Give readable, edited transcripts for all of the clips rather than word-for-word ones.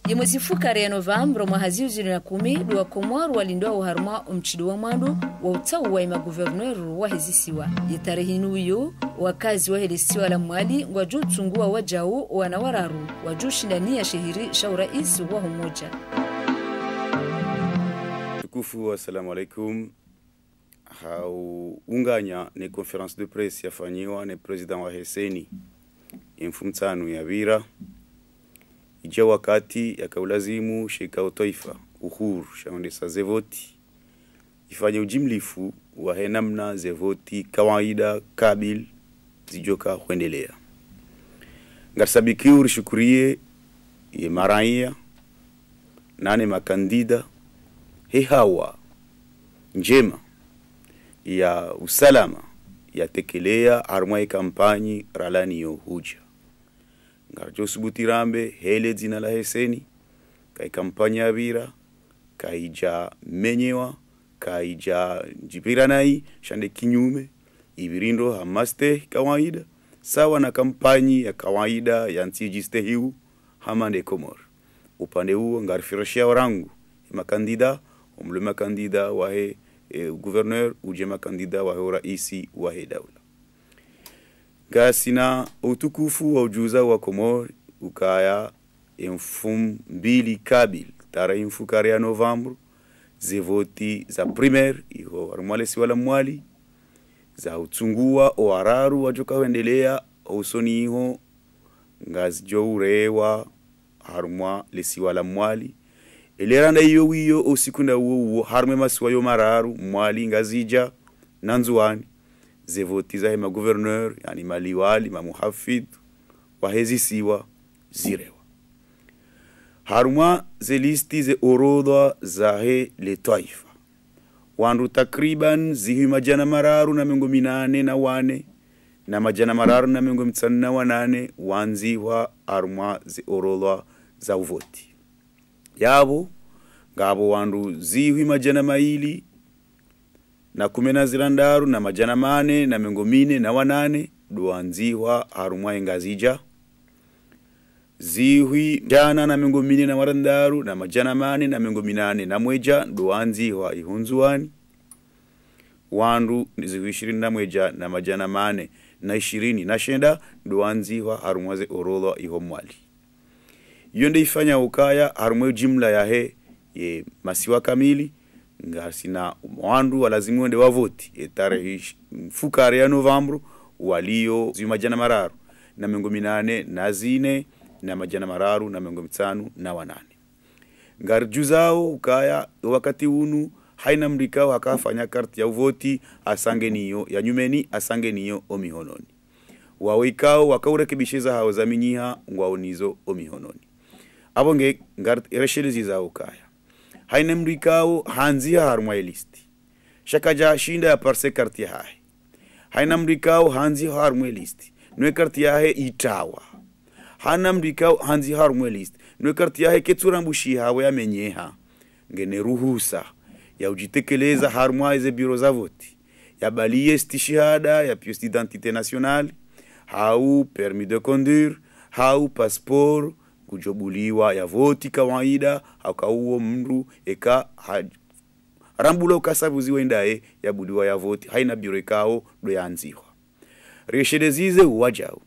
ya mwezi fukari ya Novembro mwahazi 2010 duwa Komoro walindoa uharuma mchido wa mwandu wa utau wa ima guverneru wa hezisiwa. Ya tarehe nuyo wakazi wa helisiwa la mwali wajuu tungua wajao wanawararu wajuu shindani ya shehiri shaura isi wa humoja. Tukufu, assalamu alaikum. Unganya ni conference de presse yafanyiwa ni president wa Heseni mfumtano ya Vira ija wakati ya kaulazimu shirika utaifa uhuru shaondesa zevoti ifanye ujimlifu wa henamna zevoti kawaida kabil zijoka huendelea. Ngarsabiki urishukurie ye maraia nane makandida hawa njema ya usalama ya tekelea harumwa kampanyi ralani yo huja. Ngarjo subutirambe hele zina la Heseni kai kampanya ya Vira kaija menyewa kaija jipiranai shande kinyume ibirindo hamaste kawaida sawa na kampanyi ya kawaida ya ntijiste hiu hamande Komoro. Upande huo ngarifirashia warangu makandida umle makandida wahe gouverneur ujema kandida wa raisi wa daula. Gasina utukufu wa ujuza wa Komoro ukaya mfum mbili kabil tarehe mfukari ya Novembro zevoti za primaire iho arumwalesi wala mwali za utungua oararu wajoka wendelea usoni iho ngazjo urewa harumwa lesi wala mwali eleranda iyo wiyo usikunda uwo harme maswa yo mararu mwali ngazija nanzuani zevoti za hema gouverneur yani maliwali mamuhafid wahezisiwa zirewa haruma ze listi ze orodha za he le taifa wandu takriban zihi majana mararu na mengo minane na wane na majana mararu na mengo mitsana na wanane wanziwa haruma ze orodha za uvoti yabo ngabo wandu zihi majana maili na kumena zirandaru na majana mane na mengo mine na wanane duanziwa harumwa ingazija zihi jana na mengo mine na warandaru na majana mane na mengo minane na mweja duanziwa ihunzuani wandu zihi 20 na mweja na majana mane na 20 na shenda duanziwa harumwa ze orodha ihomwali. Yonde ifanya ukaya harumwe jimla ya he ye masiwa kamili ngasina wandu walazimu wende wavoti tarehe fukari ya Novembro walio zimajana mararu na mengo minane na zine na majana mararu na mengo mitano na wanane. Ngarjuzao ukaya wakati unu haina mrikao hakafanya karti ya uvoti asange niyo ya nyumeni asange niyo omihononi wawikao wakaurekebisheza hao zaminyiha ngwaonizo omihononi abonge ngareshelizi za ukaya haina mrikao hanzia harumwa listi shakaja shinda ya parse karti ya hai haina mrikao hanzia harumwa listi nwe karti ya hai itawa hana mrikao hanzia harumwa listi nwe karti ya hai ketsurambushi hawe ya menyeha ngene ruhusa ya ujitekeleza harumwa eze biro za voti ya baliye stishihada ya pièce d'identité nationale hau permis de conduire hau passeport kujobuliwa ya voti kawaida hakauo mndu eka rambula ukasabuziwa indae ya buliwa ya voti haina birekao do yanziwa reshedezize uwajao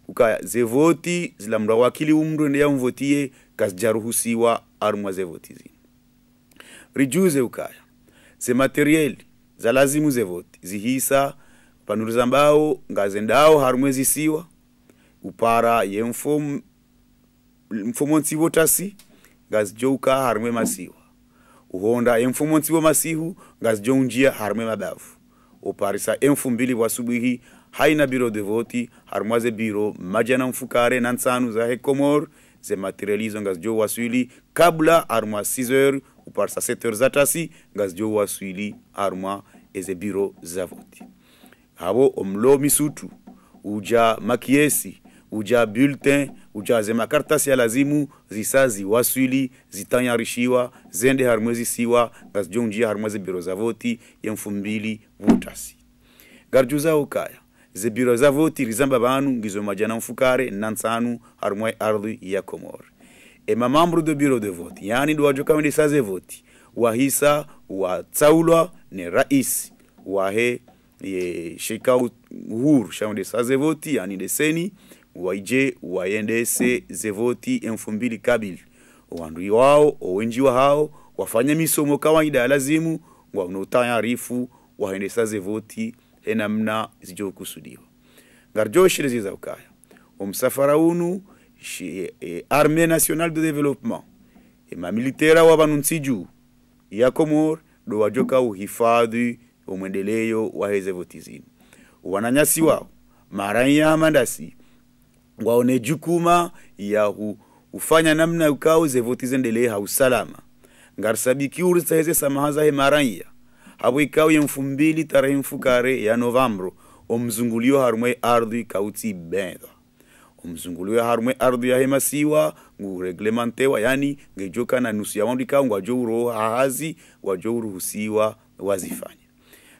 ukaya ze voti zilamra wakili umndu ndia mvotie kasjaruhusiwa armwa ze voti zini rijuze ukaya ze materiel za lazimu ze voti zihisa panuruzambao ngazendao harumwezi siwa upara ye mfumonsi votasi ngazijouka harumwe masiwa uhonda mfumonsi wo masihu ngazijounjia harumwe madafu uparisa mbili wasubuhi haina biro de voti harumwaze biro majana mfukare na nsanu za he Komoro ze materializo ngazijo waswili kabla harumwa 6h uparisa 7h zatasi ngazijo waswili harumwa eze biro za voti habo omlo misutu uja makiesi uja bulletin uja zema kartasi ya lazimu zisazi waswili zitanyarishiwa zende harumwezi siwa ngazijonjia harumwezi biro za voti ya 2000 votasi garjuza ukaya ze biro za voti rizamba banu ngizo majana mfukare nansanu harumwe ardhi ya Komoro et ma membre de bureau de vote yani ndo wajoka wende saze voti wahisa wa tsaulwa ni rais wahe ye shekau huru shawende saze voti yani deseni waije waendese ze voti 2002 wandu wao owenjiwa hao wafanya misomo kawaida lazimu wanotayarifu waendesa ze voti enamna zijokusudiwa ngarjo shirezi za ukaya msafara unu Armée nationale de développement ma militera wa banunsiju ya Komor do wajoka uhifadhi umwendeleo wa heze votizini wananyasi wao maranya mandasi waone jukuma ya ufanya namna ukao ze votizendelee hausalama ngarsabiki urisa heze samahaza he maranya habu ikao ya 2000 tarehe mfukare ya Novembro omzungulio harumwe ardhi kauti benda omzungulio harumwe ardhi ya hemasiwa ngureglementewa yani ngejoka na nusu ya wandika ngwajouro hahazi wajouru husiwa wazifanya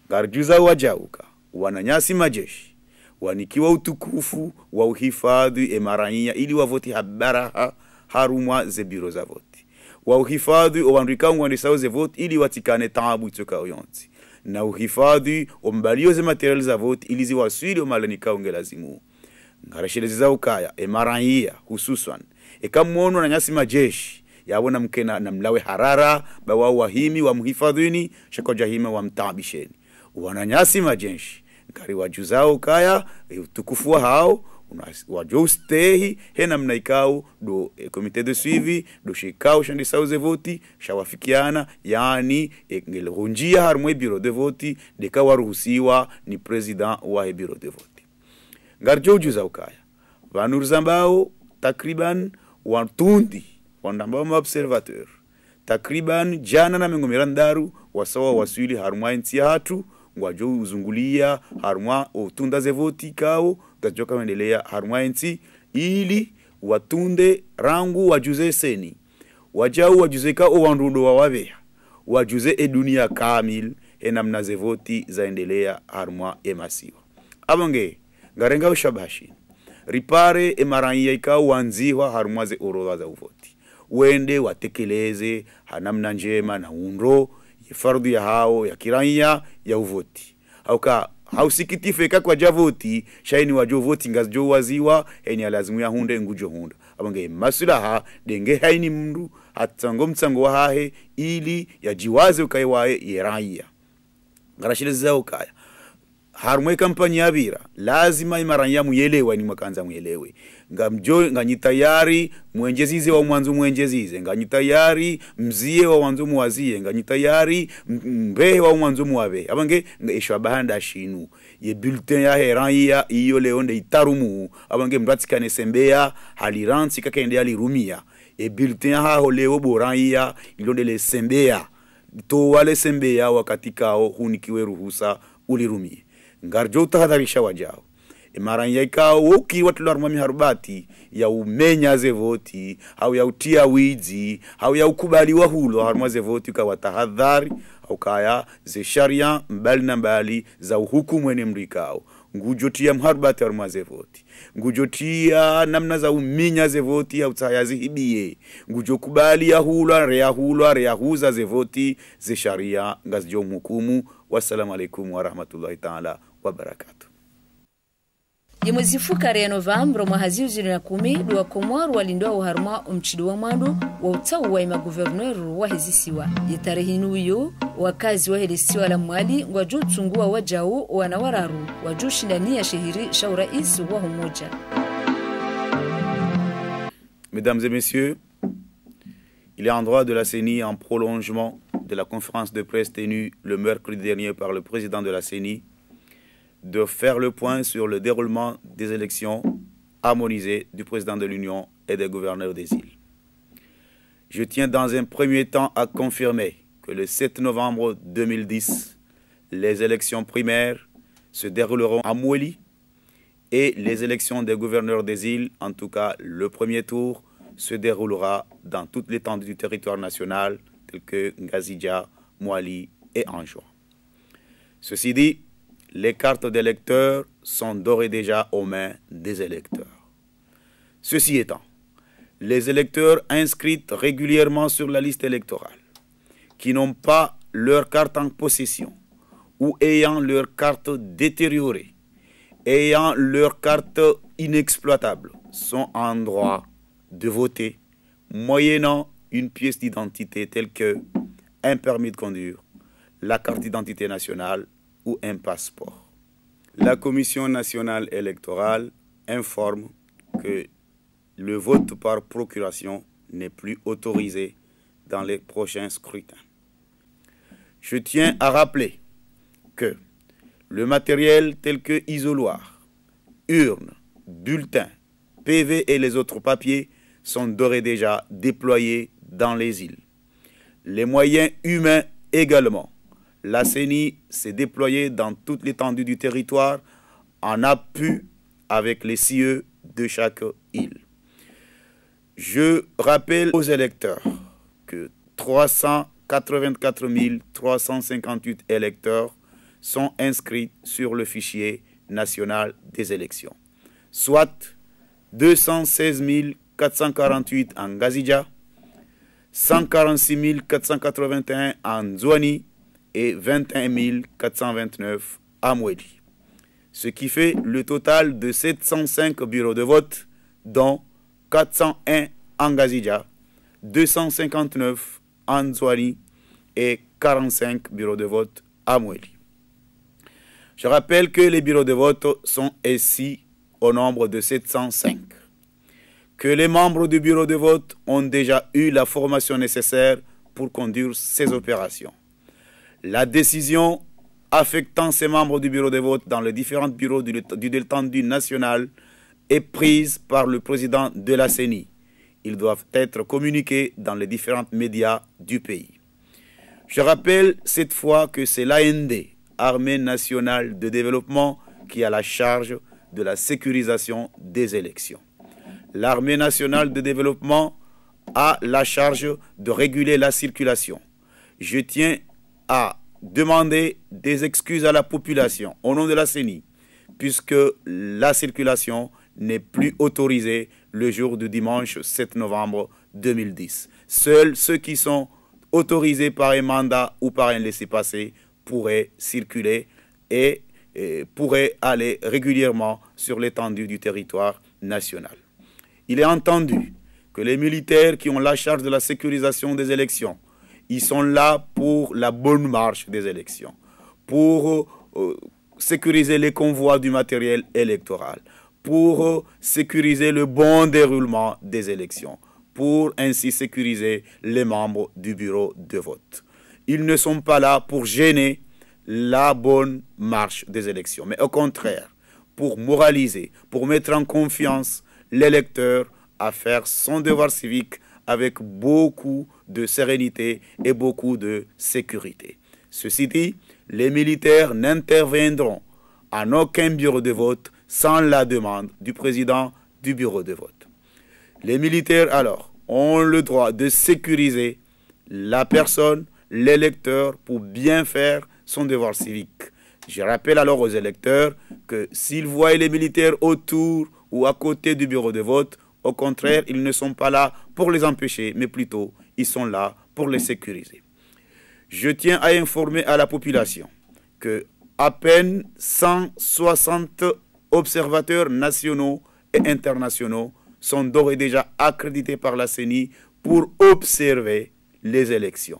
ngarjuza wajauka wananyasi majeshi wanikiwa utukufu wa uhifadhi emarania ili wavoti habara harumwa ze biro za voti wa uhifadhi owandika ngwandisao ze voti ili watikane tabu itoka oyonti na uhifadhi ombalio ze material za voti ili ziwaswili omalanika ungelazimu ngarashilezi za ukaya emarania hususan ekamuono na nyasi majeshi yabona mkena na mlawe harara bawa wahimi wa muhifadhini shako jahima wa mtabisheni wananyasi majeshi ngari wajuzao kaya utukufu hao wajostehi hena mnaikao do komite de suivi do shikao shandi sauze voti shawafikiana yani ngelhunjia harmwe biro de voti deka waruhusiwa ni president wa biro de voti ngarjo juzao kaya vanurzambao takriban wantundi wandambao observateur takriban jana na mengomirandaru wasawa waswili harmwa ntia hatu ngwajo uzungulia harmwa otunda ze voti kao gajoka mendelea harmwa nti ili watunde rangu wajuze seni wajau wajuzeka o wandudo wawabeha wajuze edunia kamil enamna ze voti zaendelea harmwa emasiwa abonge ngarenga ushabashi ripare emaranya ikao wanziwa harmwa ze orodha za uvoti wende watekeleze hanamna njema na unro fardu ya hao ya kiranya ya uvoti auka hausikitife kwa javoti shaini wajo voti ngazjo waziwa eni alazimu ya hunde ngujo hunda abange masulaha denge haini mndu atango mtsango wa hahe ili ya jiwaze ukaiwae yeraya ngarashile zao kaya harumwe kampani ya bira lazima imaranya muyelewa ni makanza muyelewe ngamjo nganyitayari mwenjezize wa mwanzo mwenjezize nganyitayari mzie wa mwanzo muwazie nganyitayari mbehe wa mwanzo muwabe abange ngeshwa bahanda shinu ye bulletin ya heranya iyo leonde itarumu abange mbatikane sembea haliransi kakende alirumia e bulletin ha holeo boranya ilonde le sembea to wale sembea wakati kao hunikiwe ruhusa ulirumie ngarjo tahadharisha wajao emaranya ikao woki watularma miharbati ya umenya ze voti au ya utia wizi au ya ukubali wa hulo harma ze voti ka watahadhari au kaya ze sharia mbali na mbali za uhukumu ene mrikao ngujotia mharbati harma ze voti ngujotia namna za uminya ze voti au tayazi hibie ngujokubali ya hulo rea huza ze voti ze sharia ngazjo hukumu. Wassalamu alaikum wa rahmatullahi ta'ala wa barakatuh. Yemwezi fukare ya Novembro mwahazi uzuri na kumi duwa Komoro walindoa uharuma umchidu wa mwandu wa utau wa ima guverneru wa hezisiwa. Yetarehinu yu wakazi wa helisiwa la mwali wajuu tungua wajau wanawararu wajuu shindani ya shehiri shaura isu wa humoja. Mesdames et messieurs, il est en droit de la CENI en prolongement de la conférence de presse tenue le mercredi dernier par le président de la CENI de faire le point sur le déroulement des élections harmonisées du président de l'Union et des gouverneurs des îles. Je tiens dans un premier temps à confirmer que le 7 novembre 2010, les élections primaires se dérouleront à Moueli et les élections des gouverneurs des îles, en tout cas le premier tour, se déroulera dans toute l'étendue du territoire national tels que Ngazidja, Mouali et Anjouan. Ceci dit, les cartes d'électeurs sont d'ores et déjà aux mains des électeurs. Ceci étant, les électeurs inscrits régulièrement sur la liste électorale, qui n'ont pas leur carte en possession ou ayant leur carte détériorée, ayant leur carte inexploitable, sont en droit de voter moyennant une pièce d'identité telle que un permis de conduire, la carte d'identité nationale ou un passeport. La Commission nationale électorale informe que le vote par procuration n'est plus autorisé dans les prochains scrutins. Je tiens à rappeler que le matériel tel que isoloir, urne, bulletin, PV et les autres papiers sont d'ores et déjà déployés dans les îles. Les moyens humains également. La CENI s'est déployée dans toute l'étendue du territoire en appui avec les CIE de chaque île. Je rappelle aux électeurs que 384 358 électeurs sont inscrits sur le fichier national des élections, soit 216 448 en Gazidja, 146 481 en Nzouani et 21 429 à Moueli. Ce qui fait le total de 705 bureaux de vote, dont 401 en Gazidja, 259 en Nzouani et 45 bureaux de vote à Moueli. Je rappelle que les bureaux de vote sont ici au nombre de 705. Que les membres du bureau de vote ont déjà eu la formation nécessaire pour conduire ces opérations. La décision affectant ces membres du bureau de vote dans les différents bureaux du détenu national est prise par le président de la CENI. Ils doivent être communiqués dans les différents médias du pays. Je rappelle cette fois que c'est l'AND, Armée nationale de développement, qui a la charge de la sécurisation des élections. L'Armée nationale de développement a la charge de réguler la circulation. Je tiens à demander des excuses à la population au nom de la CENI, puisque la circulation n'est plus autorisée le jour du dimanche 7 novembre 2010. Seuls ceux qui sont autorisés par un mandat ou par un laissez-passer pourraient circuler et pourraient aller régulièrement sur l'étendue du territoire national. Il est entendu que les militaires qui ont la charge de la sécurisation des élections, ils sont là pour la bonne marche des élections, pour sécuriser les convois du matériel électoral, pour sécuriser le bon déroulement des élections, pour ainsi sécuriser les membres du bureau de vote. Ils ne sont pas là pour gêner la bonne marche des élections, mais au contraire, pour moraliser, pour mettre en confiance l'électeur à faire son devoir civique avec beaucoup de sérénité et beaucoup de sécurité. Ceci dit, les militaires n'interviendront en aucun bureau de vote sans la demande du président du bureau de vote. Les militaires, alors, ont le droit de sécuriser la personne, l'électeur, pour bien faire son devoir civique. Je rappelle alors aux électeurs que s'ils voient les militaires autour ou à côté du bureau de vote, au contraire, ils ne sont pas là pour les empêcher, mais plutôt, ils sont là pour les sécuriser. Je tiens à informer à la population que à peine 160 observateurs nationaux et internationaux sont d'ores et déjà accrédités par la CENI pour observer les élections.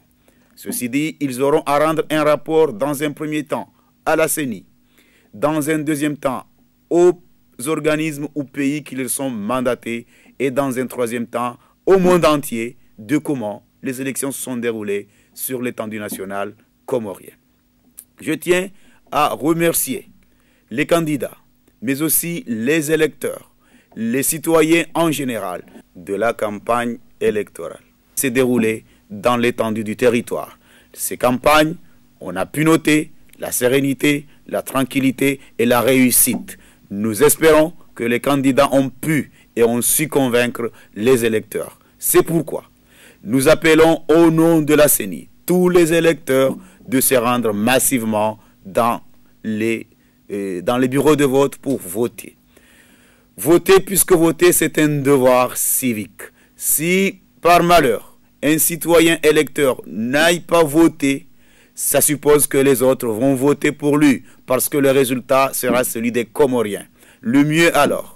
Ceci dit, ils auront à rendre un rapport dans un premier temps à la CENI, dans un deuxième temps aux organismes ou pays qui leur sont mandatés et dans un troisième temps au monde entier de comment les élections se sont déroulées sur l'étendue nationale comorien. Je tiens à remercier les candidats, mais aussi les électeurs, les citoyens en général de la campagne électorale qui s'est déroulée dans l'étendue du territoire. Ces campagnes, on a pu noter la sérénité, la tranquillité et la réussite. Nous espérons que les candidats ont pu et ont su convaincre les électeurs. C'est pourquoi nous appelons au nom de la CENI tous les électeurs de se rendre massivement dans les bureaux de vote pour voter. Voter, puisque voter, c'est un devoir civique. Si par malheur un citoyen électeur n'aille pas voter, ça suppose que les autres vont voter pour lui parce que le résultat sera celui des Comoriens. Le mieux alors,